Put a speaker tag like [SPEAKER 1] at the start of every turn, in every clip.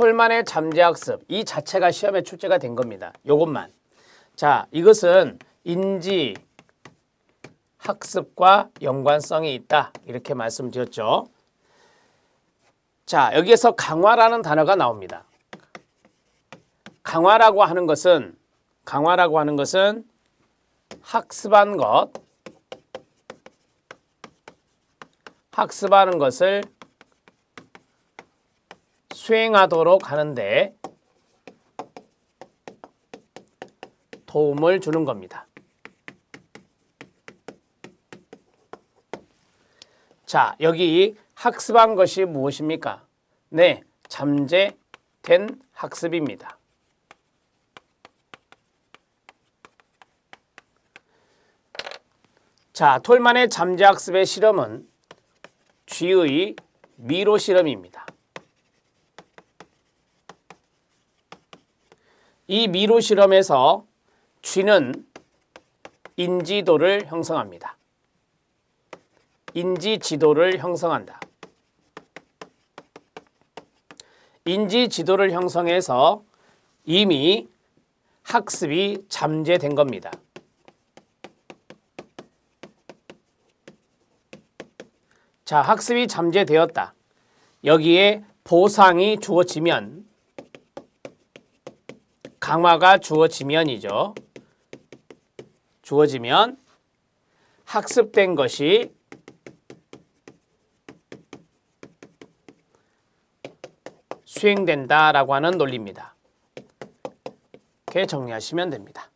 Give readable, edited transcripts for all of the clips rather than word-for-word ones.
[SPEAKER 1] 톨만의 잠재학습 이 자체가 시험에 출제가 된 겁니다. 요것만. 자, 이것은 인지 학습과 연관성이 있다. 이렇게 말씀드렸죠. 자, 여기에서 강화라는 단어가 나옵니다. 강화라고 하는 것은 학습한 것을 수행하도록 하는데 도움을 주는 겁니다. 자, 여기 학습한 것이 무엇입니까? 네, 잠재된 학습입니다. 자, 톨만의 잠재학습의 실험은 쥐의 미로 실험입니다. 이 미로 실험에서 쥐는 인지도를 형성합니다. 인지지도를 형성한다. 인지지도를 형성해서 이미 학습이 잠재된 겁니다. 자, 학습이 잠재되었다. 여기에 보상이 주어지면 강화가 주어지면이죠. 주어지면 학습된 것이 수행된다라고 하는 논리입니다. 이렇게 정리하시면 됩니다.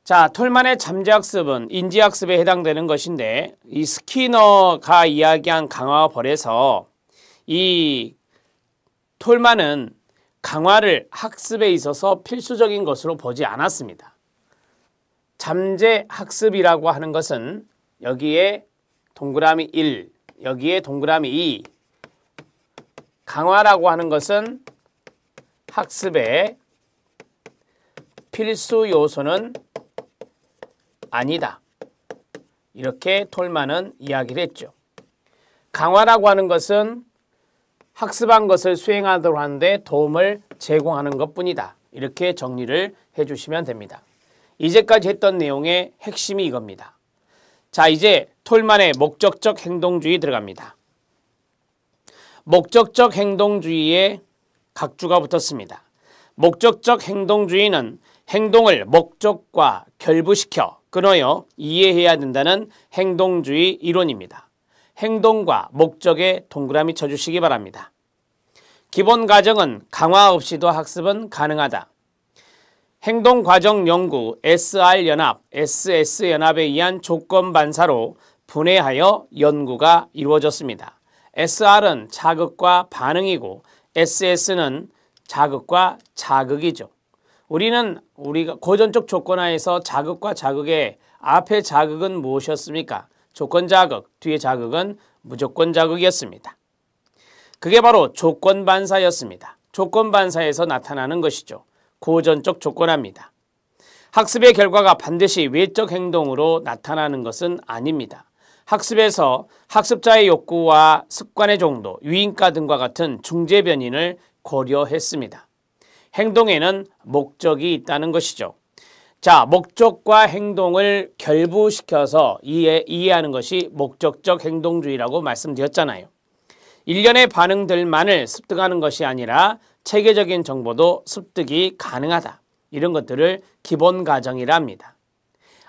[SPEAKER 1] 자, 톨만의 잠재학습은 인지학습에 해당되는 것인데 이 스키너가 이야기한 강화와 벌에서 이 톨만은 강화를 학습에 있어서 필수적인 것으로 보지 않았습니다. 잠재학습이라고 하는 것은 여기에 동그라미 1, 여기에 동그라미 2, 강화라고 하는 것은 학습의 필수 요소는 아니다. 이렇게 톨만은 이야기를 했죠. 강화라고 하는 것은 학습한 것을 수행하도록 하는데 도움을 제공하는 것뿐이다. 이렇게 정리를 해주시면 됩니다. 이제까지 했던 내용의 핵심이 이겁니다. 자, 이제 톨만의 목적적 행동주의 들어갑니다. 목적적 행동주의에 각주가 붙었습니다. 목적적 행동주의는 행동을 목적과 결부시켜 끊어요 이해해야 된다는 행동주의 이론입니다. 행동과 목적에 동그라미 쳐주시기 바랍니다. 기본 가정은 강화 없이도 학습은 가능하다. 행동과정연구 SR연합, SS연합에 의한 조건반사로 분해하여 연구가 이루어졌습니다. SR은 자극과 반응이고 SS는 자극과 자극이죠. 우리가 고전적 조건화에서 자극과 자극의 앞에 자극은 무엇이었습니까? 조건 자극, 뒤에 자극은 무조건 자극이었습니다. 그게 바로 조건 반사였습니다. 조건 반사에서 나타나는 것이죠. 고전적 조건화입니다. 학습의 결과가 반드시 외적 행동으로 나타나는 것은 아닙니다. 학습에서 학습자의 욕구와 습관의 정도, 유인가 등과 같은 중재 변인을 고려했습니다. 행동에는 목적이 있다는 것이죠. 자, 목적과 행동을 결부시켜서 이해하는 것이 목적적 행동주의라고 말씀드렸잖아요. 일련의 반응들만을 습득하는 것이 아니라 체계적인 정보도 습득이 가능하다. 이런 것들을 기본 가정이라 합니다.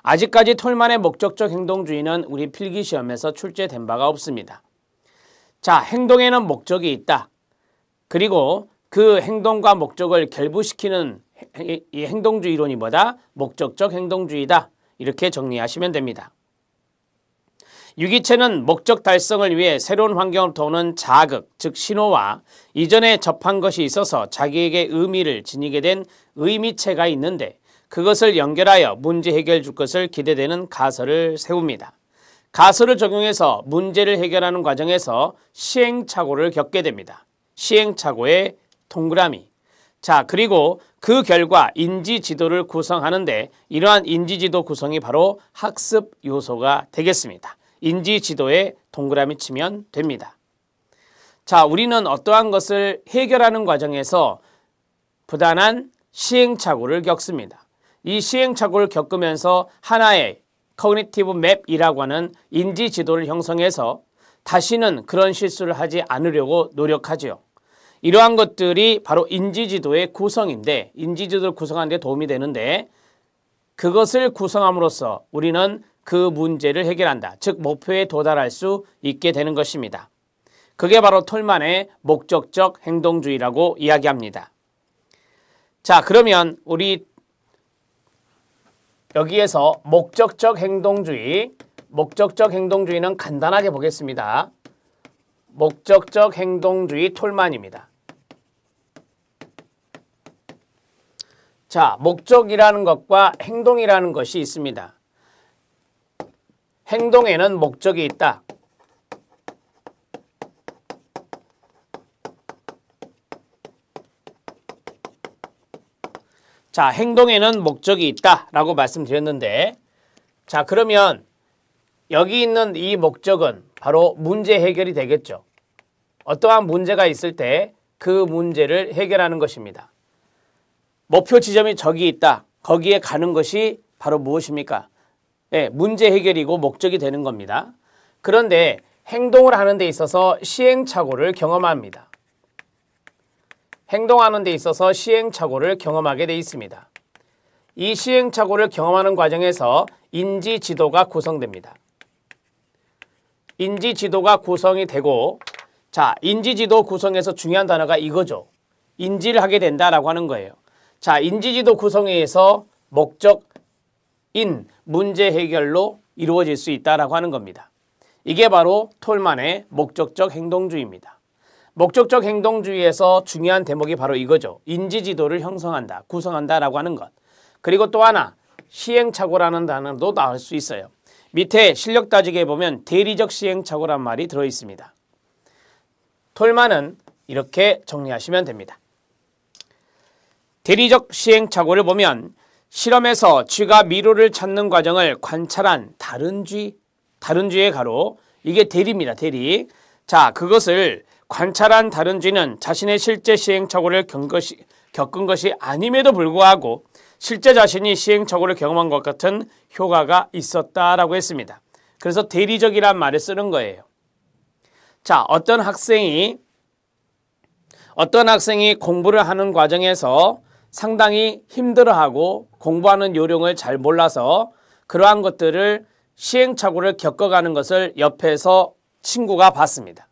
[SPEAKER 1] 아직까지 톨만의 목적적 행동주의는 우리 필기시험에서 출제된 바가 없습니다. 자, 행동에는 목적이 있다. 그리고 그 행동과 목적을 결부시키는 이 행동주의 이론이 뭐다? 목적적 행동주의다. 이렇게 정리하시면 됩니다. 유기체는 목적 달성을 위해 새로운 환경으로부터 오는 자극, 즉 신호와 이전에 접한 것이 있어서 자기에게 의미를 지니게 된 의미체가 있는데 그것을 연결하여 문제 해결 줄 것을 기대되는 가설을 세웁니다. 가설을 적용해서 문제를 해결하는 과정에서 시행착오를 겪게 됩니다. 시행착오의 동그라미. 자, 그리고 그 결과 인지지도를 구성하는데 이러한 인지지도 구성이 바로 학습 요소가 되겠습니다. 인지지도에 동그라미 치면 됩니다. 자, 우리는 어떠한 것을 해결하는 과정에서 부단한 시행착오를 겪습니다. 이 시행착오를 겪으면서 하나의 커그니티브 맵이라고 하는 인지 지도를 형성해서 다시는 그런 실수를 하지 않으려고 노력하죠. 이러한 것들이 바로 인지지도의 구성인데, 인지지도를 구성하는 데 도움이 되는데, 그것을 구성함으로써 우리는 그 문제를 해결한다. 즉 목표에 도달할 수 있게 되는 것입니다. 그게 바로 톨만의 목적적 행동주의라고 이야기합니다. 자, 그러면 우리 여기에서 목적적 행동주의는 간단하게 보겠습니다. 목적적 행동주의 톨만입니다. 자, 목적이라는 것과 행동이라는 것이 있습니다. 행동에는 목적이 있다. 자, 행동에는 목적이 있다라고 말씀드렸는데, 자, 그러면 여기 있는 이 목적은 바로 문제 해결이 되겠죠. 어떠한 문제가 있을 때 그 문제를 해결하는 것입니다. 목표 지점이 저기 있다. 거기에 가는 것이 바로 무엇입니까? 네, 문제 해결이고 목적이 되는 겁니다. 그런데 행동을 하는 데 있어서 시행착오를 경험합니다. 행동하는 데 있어서 시행착오를 경험하게 돼 있습니다. 이 시행착오를 경험하는 과정에서 인지지도가 구성됩니다. 인지지도가 구성이 되고, 자, 인지지도 구성에서 중요한 단어가 이거죠. 인지를 하게 된다라고 하는 거예요. 자, 인지지도 구성에 의해서 목적인 문제 해결로 이루어질 수 있다라고 하는 겁니다. 이게 바로 톨만의 목적적 행동주의입니다. 목적적 행동주의에서 중요한 대목이 바로 이거죠. 인지지도를 형성한다, 구성한다라고 하는 것. 그리고 또 하나, 시행착오라는 단어도 나올 수 있어요. 밑에 실력 따지기에 보면 대리적 시행착오란 말이 들어있습니다. 톨만은 이렇게 정리하시면 됩니다. 대리적 시행착오를 보면 실험에서 쥐가 미로를 찾는 과정을 관찰한 다른 쥐의 가로, 이게 대리입니다. 대리. 자, 그것을 관찰한 다른 쥐는 자신의 실제 시행착오를 겪은 것이 아님에도 불구하고 실제 자신이 시행착오를 경험한 것 같은 효과가 있었다라고 했습니다. 그래서 대리적이란 말을 쓰는 거예요. 자, 어떤 학생이 공부를 하는 과정에서 상당히 힘들어하고 공부하는 요령을 잘 몰라서 그러한 것들을 시행착오를 겪어가는 것을 옆에서 친구가 봤습니다.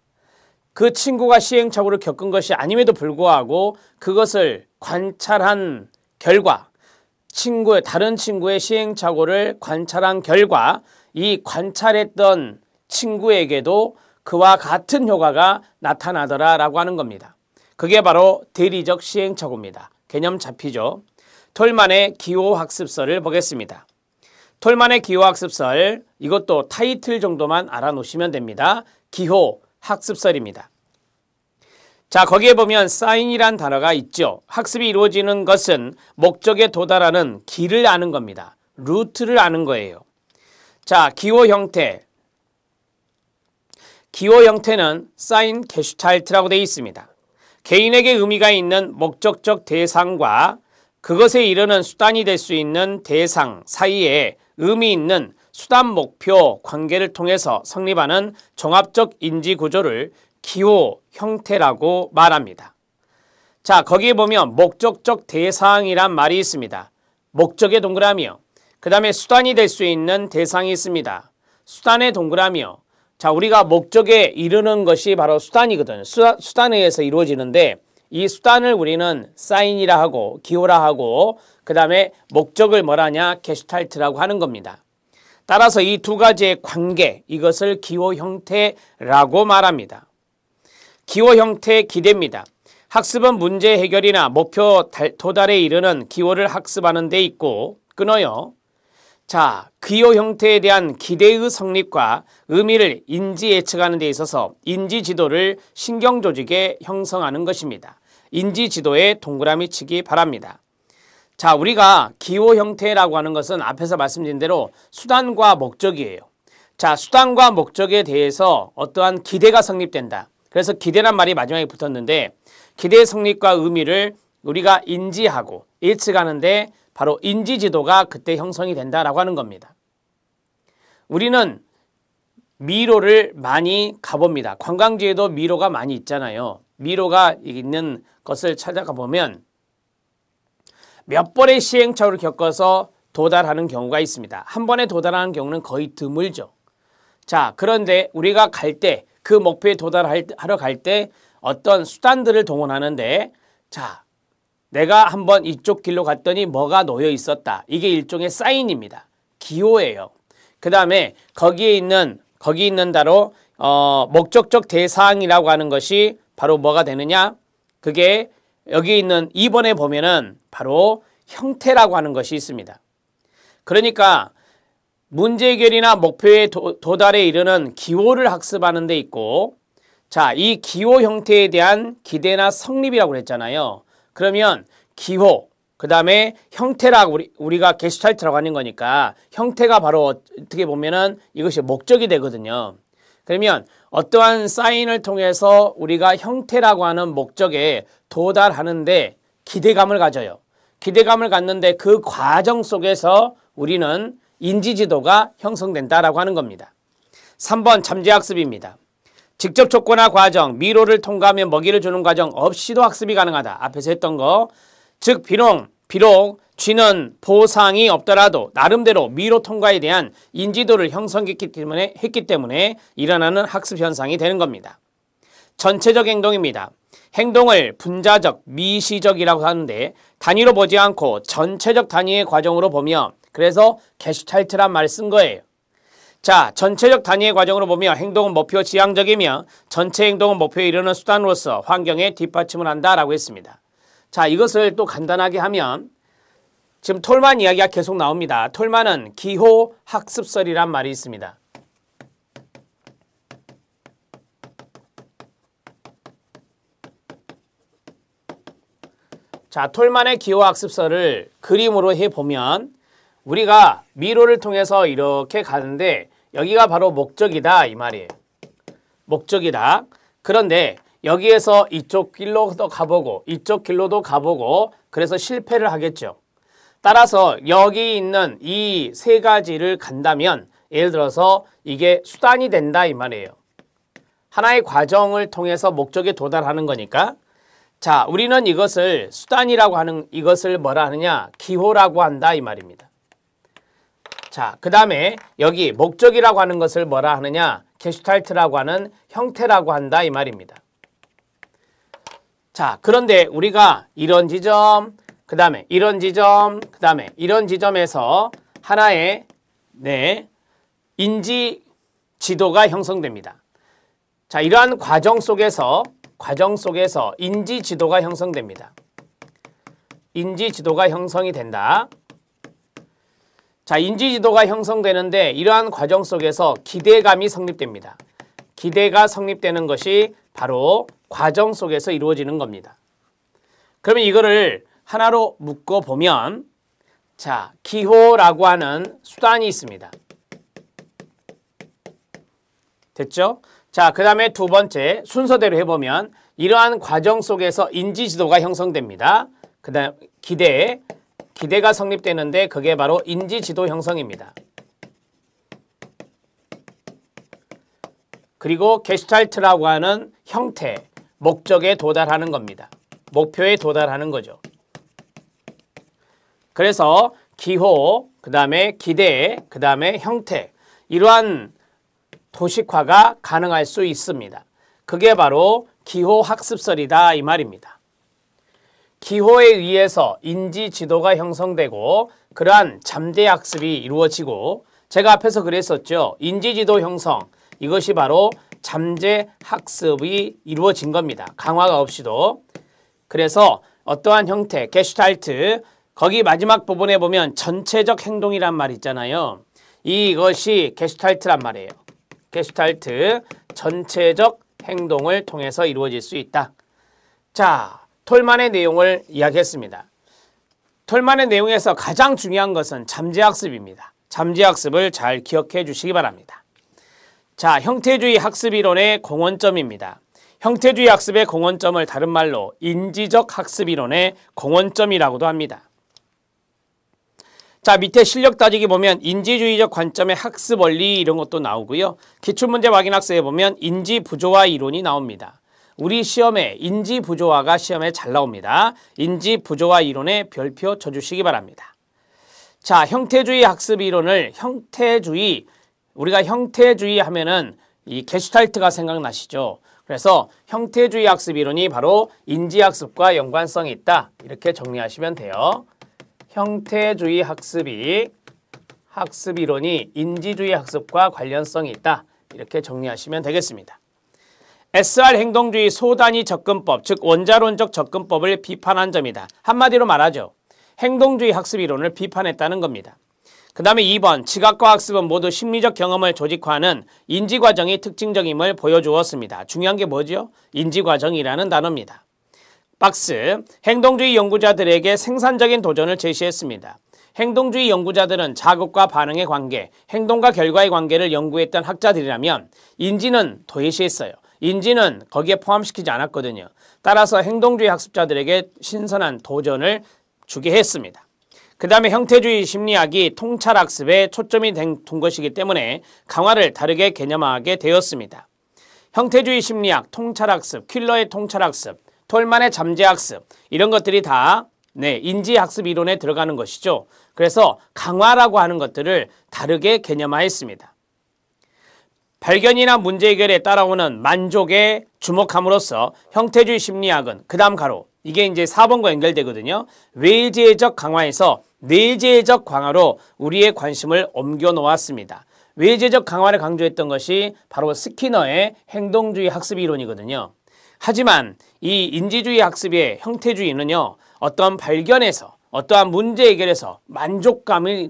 [SPEAKER 1] 그 친구가 시행착오를 겪은 것이 아님에도 불구하고 그것을 관찰한 결과, 다른 친구의 시행착오를 관찰한 결과 이 관찰했던 친구에게도 그와 같은 효과가 나타나더라라고 하는 겁니다. 그게 바로 대리적 시행착오입니다. 개념 잡히죠? 톨만의 기호학습설을 보겠습니다. 톨만의 기호학습설, 이것도 타이틀 정도만 알아놓으시면 됩니다. 기호학습설입니다. 자, 거기에 보면 사인이란 단어가 있죠. 학습이 이루어지는 것은 목적에 도달하는 길을 아는 겁니다. 루트를 아는 거예요. 자, 기호 형태는 사인 게슈탈트라고 되어 있습니다. 개인에게 의미가 있는 목적적 대상과 그것에 이르는 수단이 될 수 있는 대상 사이에 의미 있는 수단 목표 관계를 통해서 성립하는 종합적 인지 구조를 기호 형태라고 말합니다. 자, 거기에 보면 목적적 대상이란 말이 있습니다. 목적의 동그라미요. 그 다음에 수단이 될 수 있는 대상이 있습니다. 수단의 동그라미요. 자, 우리가 목적에 이르는 것이 바로 수단이거든요. 수단에 의해서 이루어지는데 이 수단을 우리는 사인이라 하고 기호라 하고 그 다음에 목적을 뭐라냐 게슈탈트라고 하는 겁니다. 따라서 이 두 가지의 관계, 이것을 기호 형태라고 말합니다. 기호 형태의 기대입니다. 학습은 문제 해결이나 목표 도달에 이르는 기호를 학습하는 데 있고 끊어요. 자, 기호 형태에 대한 기대의 성립과 의미를 인지 예측하는 데 있어서 인지지도를 신경조직에 형성하는 것입니다. 인지지도에 동그라미 치기 바랍니다. 자, 우리가 기호 형태라고 하는 것은 앞에서 말씀드린 대로 수단과 목적이에요. 자, 수단과 목적에 대해서 어떠한 기대가 성립된다. 그래서 기대란 말이 마지막에 붙었는데 기대의 성립과 의미를 우리가 인지하고 예측하는데 바로 인지지도가 그때 형성이 된다라고 하는 겁니다. 우리는 미로를 많이 가봅니다. 관광지에도 미로가 많이 있잖아요. 미로가 있는 것을 찾아가 보면 몇 번의 시행착오를 겪어서 도달하는 경우가 있습니다. 한 번에 도달하는 경우는 거의 드물죠. 자, 그런데 우리가 갈 때, 그 목표에 도달하러 갈 때 어떤 수단들을 동원하는데, 자, 내가 한번 이쪽 길로 갔더니 뭐가 놓여 있었다. 이게 일종의 사인입니다. 기호예요. 그 다음에 거기 있는 바로 목적적 대상이라고 하는 것이 바로 뭐가 되느냐? 그게 여기 있는 2번에 보면은 바로 형태라고 하는 것이 있습니다. 그러니까 문제 해결이나 목표에 도달에 이르는 기호를 학습하는 데 있고, 자, 이 기호 형태에 대한 기대나 성립이라고 그랬잖아요. 그러면 기호, 그 다음에 형태라고 우리가 게슈탈트라고 하는 거니까 형태가 바로 어떻게 보면은 이것이 목적이 되거든요. 그러면 어떠한 사인을 통해서 우리가 형태라고 하는 목적에 도달하는데 기대감을 가져요. 기대감을 갖는데 그 과정 속에서 우리는 인지지도가 형성된다라고 하는 겁니다. 3번 잠재학습입니다. 직접 조건화 과정, 미로를 통과하면 먹이를 주는 과정 없이도 학습이 가능하다. 앞에서 했던 거. 즉 비록 쥐는 보상이 없더라도 나름대로 미로 통과에 대한 인지도를 형성했기 때문에 일어나는 학습 현상이 되는 겁니다. 전체적 행동입니다. 행동을 분자적, 미시적이라고 하는데 단위로 보지 않고 전체적 단위의 과정으로 보며 그래서 게슈탈트란 말을 쓴 거예요. 자, 전체적 단위의 과정으로 보며 행동은 목표 지향적이며 전체 행동은 목표에 이르는 수단으로서 환경에 뒷받침을 한다라고 했습니다. 자, 이것을 또 간단하게 하면 지금 톨만 이야기가 계속 나옵니다. 톨만은 기호 학습설이란 말이 있습니다. 자, 톨만의 기호 학습설을 그림으로 해보면 우리가 미로를 통해서 이렇게 가는데 여기가 바로 목적이다 이 말이에요. 목적이다. 그런데 여기에서 이쪽 길로도 가보고 이쪽 길로도 가보고 그래서 실패를 하겠죠. 따라서 여기 있는 이 세 가지를 간다면 예를 들어서 이게 수단이 된다 이 말이에요. 하나의 과정을 통해서 목적에 도달하는 거니까. 자, 우리는 이것을 수단이라고 하는 이것을 뭐라 하느냐? 기호라고 한다 이 말입니다. 자, 그 다음에 여기 목적이라고 하는 것을 뭐라 하느냐? 게슈탈트라고 하는 형태라고 한다 이 말입니다. 자, 그런데 우리가 이런 지점, 그 다음에 이런 지점, 그 다음에 이런 지점에서 하나의 인지 지도가 형성됩니다. 자, 이러한 과정 속에서 인지 지도가 형성됩니다. 인지 지도가 형성이 된다. 자, 인지 지도가 형성되는데 이러한 과정 속에서 기대감이 성립됩니다. 기대가 성립되는 것이 바로 과정 속에서 이루어지는 겁니다. 그러면 이거를 하나로 묶어 보면 자, 기호라고 하는 수단이 있습니다. 됐죠? 자, 그 다음에 두 번째 순서대로 해보면 이러한 과정 속에서 인지지도가 형성됩니다. 그 다음 기대가 성립되는데 그게 바로 인지지도 형성입니다. 그리고 게슈탈트라고 하는 형태, 목적에 도달하는 겁니다. 목표에 도달하는 거죠. 그래서 기호, 그 다음에 기대, 그 다음에 형태 이러한 도식화가 가능할 수 있습니다. 그게 바로 기호 학습설이다 이 말입니다. 기호에 의해서 인지 지도가 형성되고 그러한 잠재 학습이 이루어지고 제가 앞에서 그랬었죠. 인지 지도 형성 이것이 바로 잠재 학습이 이루어진 겁니다. 강화가 없이도. 그래서 어떠한 형태, 게슈탈트 거기 마지막 부분에 보면 전체적 행동이란 말 있잖아요. 이것이 게슈탈트란 말이에요. 게슈탈트 전체적 행동을 통해서 이루어질 수 있다. 자, 톨만의 내용을 이야기했습니다. 톨만의 내용에서 가장 중요한 것은 잠재학습입니다. 잠재학습을 잘 기억해 주시기 바랍니다. 자, 형태주의 학습이론의 공헌점입니다. 형태주의 학습의 공헌점을 다른 말로 인지적 학습 이론의 공헌점이라고도 합니다. 자, 밑에 실력 따지기 보면 인지주의적 관점의 학습 원리 이런 것도 나오고요. 기출문제 확인 학습에 보면 인지부조화 이론이 나옵니다. 우리 시험에 인지부조화가 시험에 잘 나옵니다. 인지부조화 이론에 별표 쳐주시기 바랍니다. 자, 형태주의 학습 이론을 우리가 형태주의 하면은 이 게슈탈트가 생각나시죠? 그래서 형태주의 학습 이론이 바로 인지학습과 연관성이 있다. 이렇게 정리하시면 돼요. 형태주의 학습 이론이 인지주의 학습과 관련성이 있다. 이렇게 정리하시면 되겠습니다. SR 행동주의 소단위 접근법, 즉 원자론적 접근법을 비판한 점이다. 한마디로 말하죠. 행동주의 학습 이론을 비판했다는 겁니다. 그 다음에 2번, 지각과 학습은 모두 심리적 경험을 조직화하는 인지과정이 특징적임을 보여주었습니다. 중요한 게 뭐죠? 인지과정이라는 단어입니다. 박스, 행동주의 연구자들에게 생산적인 도전을 제시했습니다. 행동주의 연구자들은 자극과 반응의 관계, 행동과 결과의 관계를 연구했던 학자들이라면 인지는 도외시했어요. 인지는 거기에 포함시키지 않았거든요. 따라서 행동주의 학습자들에게 신선한 도전을 주게 했습니다. 그 다음에 형태주의 심리학이 통찰학습에 초점이 둔 것이기 때문에 강화를 다르게 개념화하게 되었습니다. 형태주의 심리학, 통찰학습, 킬러의 통찰학습, 톨만의 잠재학습 이런 것들이 다 인지학습 이론에 들어가는 것이죠. 그래서 강화라고 하는 것들을 다르게 개념화했습니다. 발견이나 문제 해결에 따라오는 만족에 주목함으로써 형태주의 심리학은 그 다음 가로 이게 이제 4번과 연결되거든요. 외재적 강화에서 내재적 강화로 우리의 관심을 옮겨 놓았습니다. 외재적 강화를 강조했던 것이 바로 스키너의 행동주의 학습 이론이거든요. 하지만 이 인지주의 학습의 형태주의는요. 어떠한 발견에서 어떠한 문제 해결에서 만족감이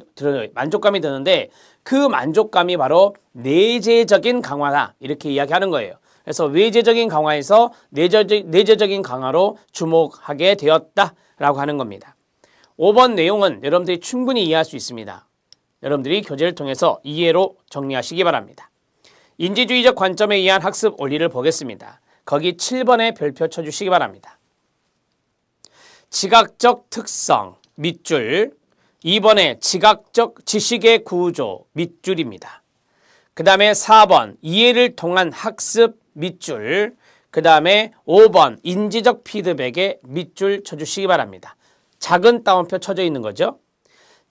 [SPEAKER 1] 드는데 그 만족감이 바로 내재적인 강화다 이렇게 이야기하는 거예요. 그래서 외재적인 강화에서 내재적인 강화로 주목하게 되었다라고 하는 겁니다. 5번 내용은 여러분들이 충분히 이해할 수 있습니다. 여러분들이 교재를 통해서 이해로 정리하시기 바랍니다. 인지주의적 관점에 의한 학습 원리를 보겠습니다. 거기 7번에 별표 쳐주시기 바랍니다. 지각적 특성 밑줄, 2번에 지각적 지식의 구조 밑줄입니다. 그 다음에 4번 이해를 통한 학습 밑줄, 그 다음에 5번 인지적 피드백에 밑줄 쳐주시기 바랍니다. 작은 따옴표 쳐져 있는 거죠.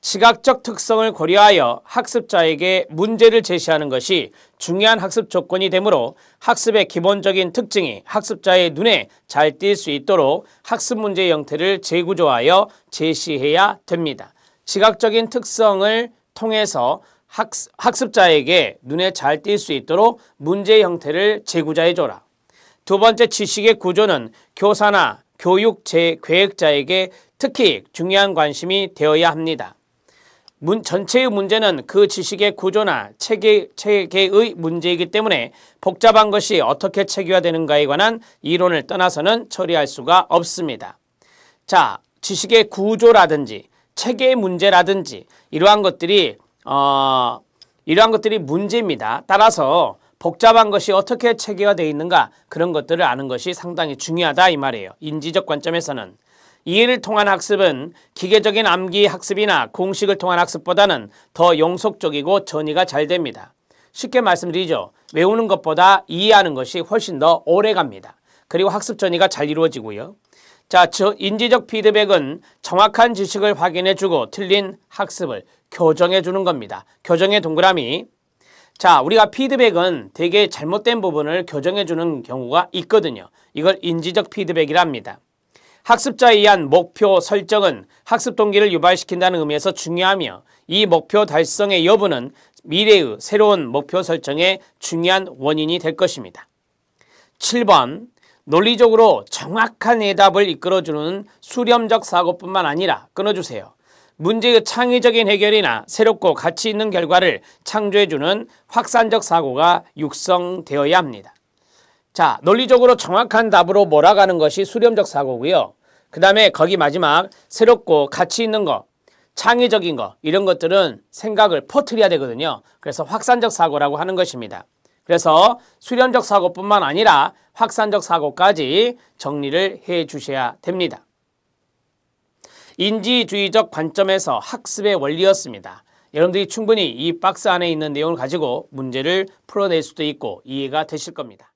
[SPEAKER 1] 지각적 특성을 고려하여 학습자에게 문제를 제시하는 것이 중요한 학습 조건이 되므로 학습의 기본적인 특징이 학습자의 눈에 잘 띌 수 있도록 학습 문제의 형태를 재구조하여 제시해야 됩니다. 지각적인 특성을 통해서 학습자에게 눈에 잘 띌 수 있도록 문제의 형태를 재구조해줘라. 두 번째, 지식의 구조는 교사나 교육 계획자에게 특히 중요한 관심이 되어야 합니다. 전체의 문제는 그 지식의 구조나 체계의 문제이기 때문에 복잡한 것이 어떻게 체계화되는가에 관한 이론을 떠나서는 처리할 수가 없습니다. 자, 지식의 구조라든지 체계 문제라든지 이러한 것들이 문제입니다. 따라서 복잡한 것이 어떻게 체계화되어 있는가 그런 것들을 아는 것이 상당히 중요하다 이 말이에요. 인지적 관점에서는. 이해를 통한 학습은 기계적인 암기 학습이나 공식을 통한 학습보다는 더 영속적이고 전이가 잘 됩니다. 쉽게 말씀드리죠. 외우는 것보다 이해하는 것이 훨씬 더 오래 갑니다. 그리고 학습 전이가 잘 이루어지고요. 자, 인지적 피드백은 정확한 지식을 확인해주고 틀린 학습을 교정해주는 겁니다. 교정의 동그라미. 자, 우리가 피드백은 되게 잘못된 부분을 교정해주는 경우가 있거든요. 이걸 인지적 피드백이라 합니다. 학습자에 의한 목표 설정은 학습 동기를 유발시킨다는 의미에서 중요하며 이 목표 달성의 여부는 미래의 새로운 목표 설정의 중요한 원인이 될 것입니다. 7번, 논리적으로 정확한 해답을 이끌어주는 수렴적 사고뿐만 아니라 끊어주세요. 문제의 창의적인 해결이나 새롭고 가치 있는 결과를 창조해주는 확산적 사고가 육성되어야 합니다. 자, 논리적으로 정확한 답으로 몰아가는 것이 수렴적 사고고요. 그 다음에 거기 마지막 새롭고 가치 있는 거, 창의적인 거 이런 것들은 생각을 퍼뜨려야 되거든요. 그래서 확산적 사고라고 하는 것입니다. 그래서 수렴적 사고뿐만 아니라 확산적 사고까지 정리를 해 주셔야 됩니다. 인지주의적 관점에서 학습의 원리였습니다. 여러분들이 충분히 이 박스 안에 있는 내용을 가지고 문제를 풀어낼 수도 있고 이해가 되실 겁니다.